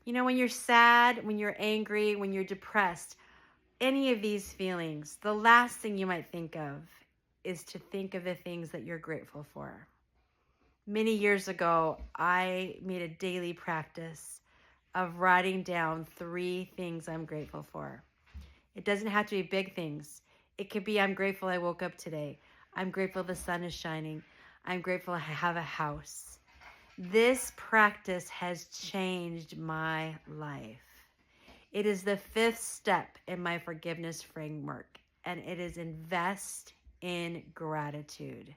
When you're sad, when you're angry, when you're depressed, any of these feelings, the last thing you might think of is to think of the things that you're grateful for. Many years ago, I made a daily practice of writing down 3 things I'm grateful for. It doesn't have to be big things. It could be, I'm grateful I woke up today. I'm grateful the sun is shining. I'm grateful I have a house. This practice has changed my life. It is the 5th step in my forgiveness framework, and it is invest in gratitude.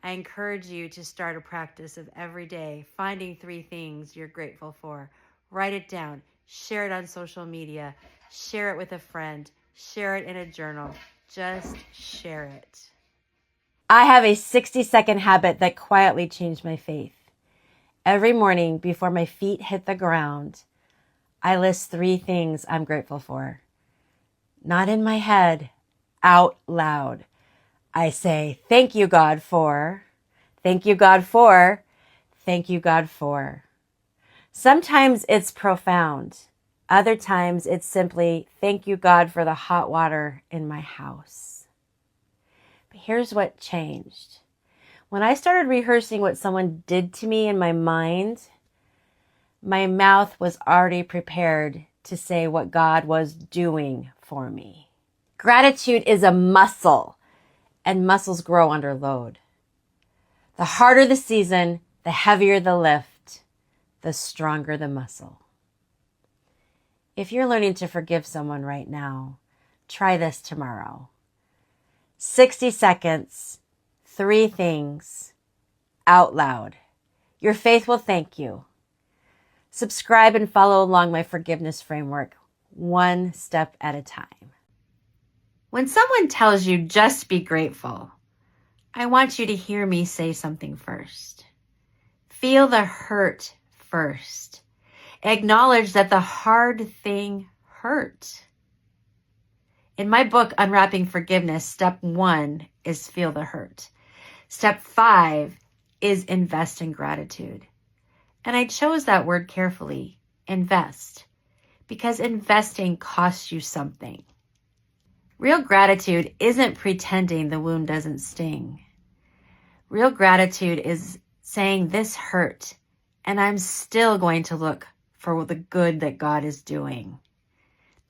I encourage you to start a practice of every day finding 3 things you're grateful for. Write it down, share it on social media, share it with a friend, share it in a journal. Just share it. I have a 60-second habit that quietly changed my faith. Every morning before my feet hit the ground, I list 3 things I'm grateful for. Not in my head, out loud. I say, thank you, God, for, thank you, God, for, thank you, God, for. Sometimes it's profound. Other times it's simply, thank you, God, for the hot water in my house. But here's what changed. When I started rehearsing what someone did to me in my mind, my mouth was already prepared to say what God was doing for me. Gratitude is a muscle, and muscles grow under load. The harder the season, the heavier the lift, the stronger the muscle. If you're learning to forgive someone right now, try this tomorrow. 60 seconds, 3 things, out loud. Your faith will thank you. Subscribe and follow along my forgiveness framework, 1 step at a time. When someone tells you just be grateful, I want you to hear me say something first. Feel the hurt first. Acknowledge that the hard thing hurt. In my book, Unwrapping Forgiveness, step 1 is feel the hurt. Step 5 is invest in gratitude. And I chose that word carefully, invest, because investing costs you something. Real gratitude isn't pretending the wound doesn't sting. Real gratitude is saying this hurt, and I'm still going to look for the good that God is doing.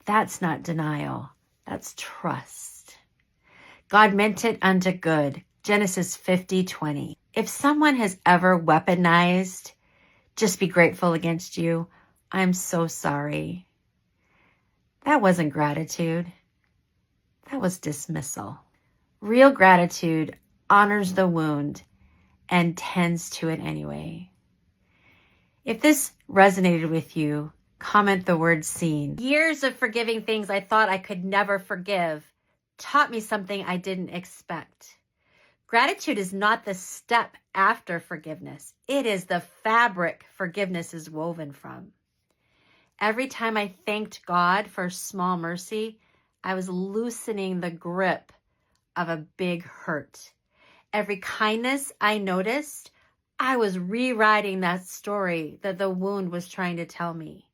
That's not denial. That's trust. God meant it unto good. Genesis 50:20. If someone has ever weaponized, just be grateful against you, I'm so sorry. That wasn't gratitude. That was dismissal. Real gratitude honors the wound and tends to it anyway. If this resonated with you, comment the word seen. Years of forgiving things I thought I could never forgive taught me something I didn't expect. Gratitude is not the step after forgiveness. It is the fabric forgiveness is woven from. Every time I thanked God for a small mercy, I was loosening the grip of a big hurt. Every kindness I noticed, I was rewriting that story that the wound was trying to tell me.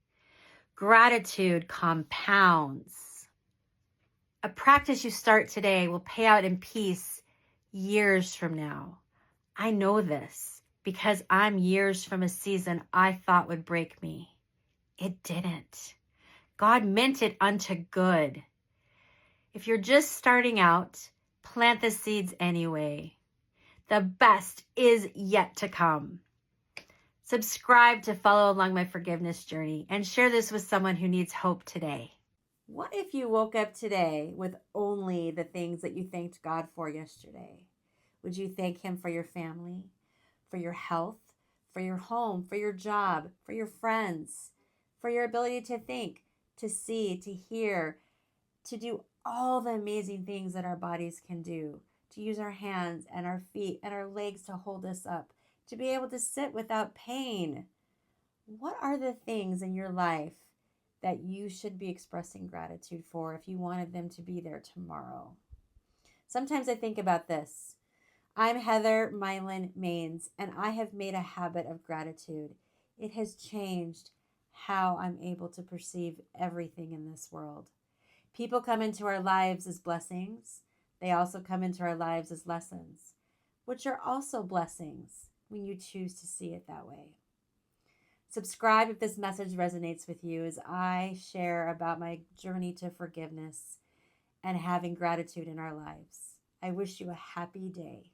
Gratitude compounds. A practice you start today will pay out in peace years from now. I know this because I'm years from a season I thought would break me. It didn't. God meant it unto good. If you're just starting out, plant the seeds anyway. The best is yet to come. Subscribe to follow along my forgiveness journey and share this with someone who needs hope today. What if you woke up today with only the things that you thanked God for yesterday? Would you thank Him for your family, for your health, for your home, for your job, for your friends, for your ability to think, to see, to hear, to do all the amazing things that our bodies can do, to use our hands and our feet and our legs to hold us up, to be able to sit without pain? What are the things in your life that you should be expressing gratitude for if you wanted them to be there tomorrow? Sometimes I think about this. I'm Heather Mylan-Mains, and I have made a habit of gratitude. It has changed how I'm able to perceive everything in this world. People come into our lives as blessings. They also come into our lives as lessons, which are also blessings when you choose to see it that way. Subscribe if this message resonates with you as I share about my journey to forgiveness and having gratitude in our lives. I wish you a happy day.